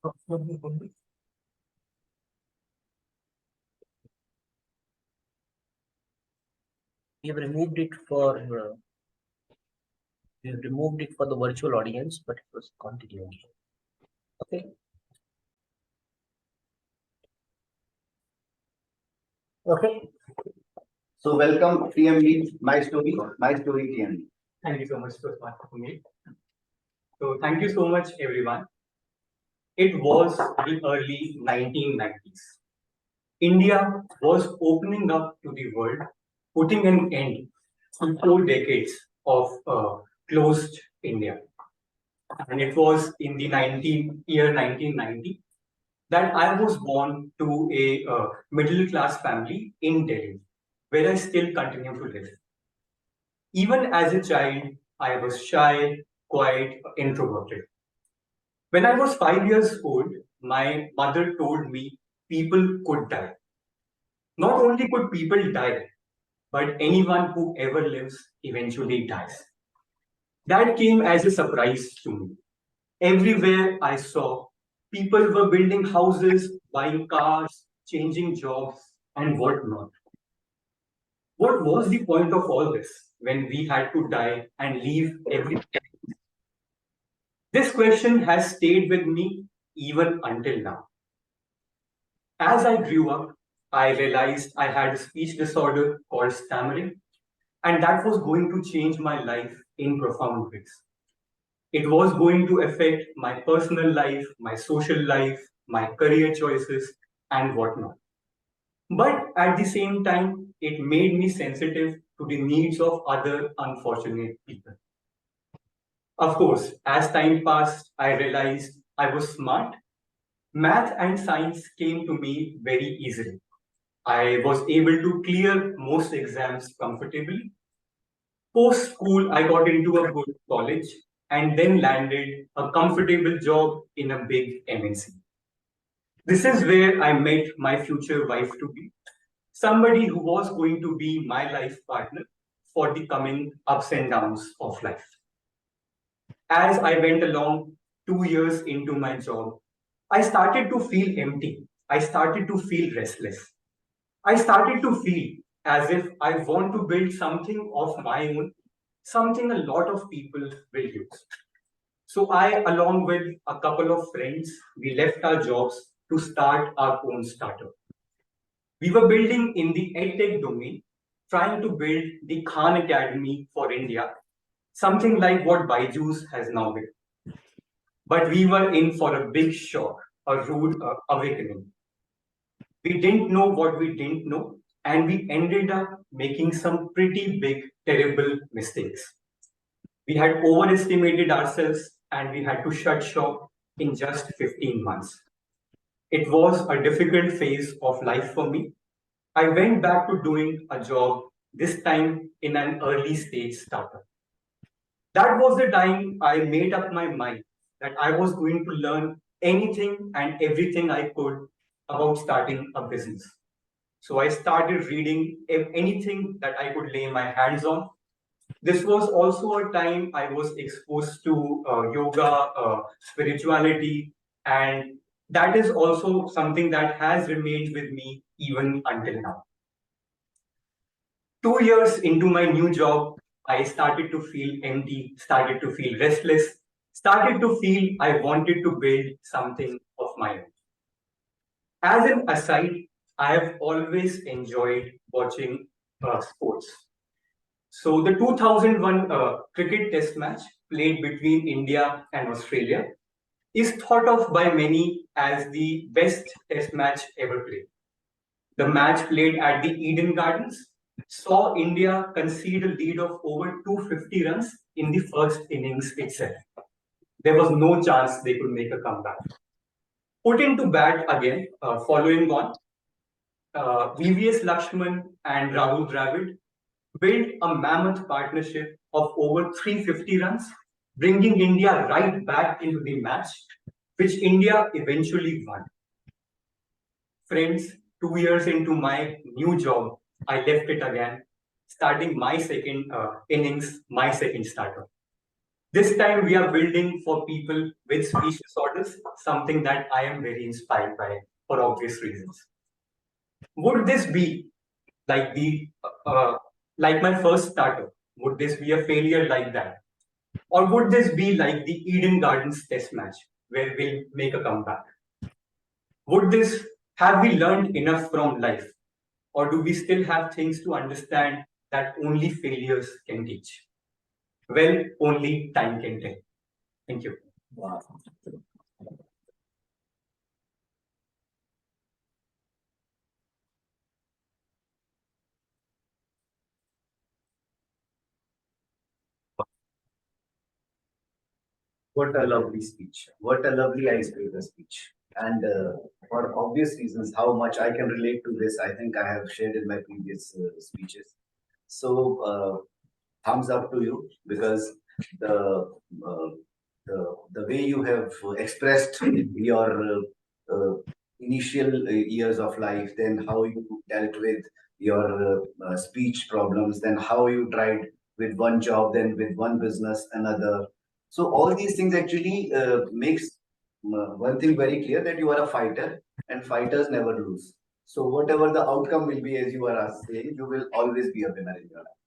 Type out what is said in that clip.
We have removed it for the virtual audience, but it was continuing. Okay. Okay. So welcome TMB, my story TMB. Thank you so much for me. So thank you so much, everyone. It was the early 1990s. India was opening up to the world, putting an end to 4 decades of closed India. And it was in the 1990 that I was born to a middle class family in Delhi, where I still continue to live. Even as a child, I was shy, quiet, introverted. When I was 5 years old, my mother told me people could die. Not only could people die, but anyone who ever lives eventually dies. That came as a surprise to me. Everywhere I saw, people were building houses, buying cars, changing jobs, and whatnot. What was the point of all this when we had to die and leave everything? This question has stayed with me even until now. As I grew up, I realized I had a speech disorder called stammering, and that was going to change my life in profound ways. It was going to affect my personal life, my social life, my career choices, and whatnot. But at the same time, it made me sensitive to the needs of other unfortunate people. Of course, as time passed, I realized I was smart. Math and science came to me very easily. I was able to clear most exams comfortably. Post school, I got into a good college and then landed a comfortable job in a big MNC. This is where I met my future wife to be, somebody who was going to be my life partner for the coming ups and downs of life. As I went along 2 years into my job, I started to feel empty. I started to feel restless. I started to feel as if I want to build something of my own, something a lot of people will use. So I, along with a couple of friends, we left our jobs to start our own startup. We were building in the edtech domain, trying to build the Khan Academy for India, something like what Byju's has now been. But we were in for a big shock, a rude awakening. We didn't know what we didn't know, and we ended up making some pretty big, terrible mistakes. We had overestimated ourselves and we had to shut shop in just 15 months. It was a difficult phase of life for me. I went back to doing a job, this time in an early stage startup. That was the time I made up my mind that I was going to learn anything and everything I could about starting a business. So I started reading anything that I could lay my hands on. This was also a time I was exposed to yoga, spirituality, and that is also something that has remained with me even until now. 2 years into my new job, I started to feel empty, started to feel restless, started to feel I wanted to build something of my own. As an aside, I have always enjoyed watching sports. So the 2001 cricket test match played between India and Australia is thought of by many as the best test match ever played. The match played at the Eden Gardens saw India concede a lead of over 250 runs in the first innings itself. There was no chance they could make a comeback. Put into bat again, following on, VVS Lakshman and Rahul Dravid built a mammoth partnership of over 350 runs, bringing India right back into the match, which India eventually won. Friends, 2 years into my new job, I left it again, starting my second innings, my second starter. This time we are building for people with speech disorders, something that I am very inspired by for obvious reasons. Would this be like the like my first startup? Would this be a failure like that? Or would this be like the Eden Gardens test match where we'll make a comeback? Would this have we learned enough from life? Or do we still have things to understand that only failures can teach? Well, only time can tell. Thank you. Wow. What a lovely speech. What a lovely icebreaker speech. And for obvious reasons, how much I can relate to this, I think I have shared in my previous speeches. So, thumbs up to you because the uh, the way you have expressed your initial years of life, then how you dealt with your speech problems, then how you tried with one job, then with one business, another. So all these things actually makes one thing very clear that you are a fighter and fighters never lose. So whatever the outcome will be, as you are saying, you will always be a winner in your life.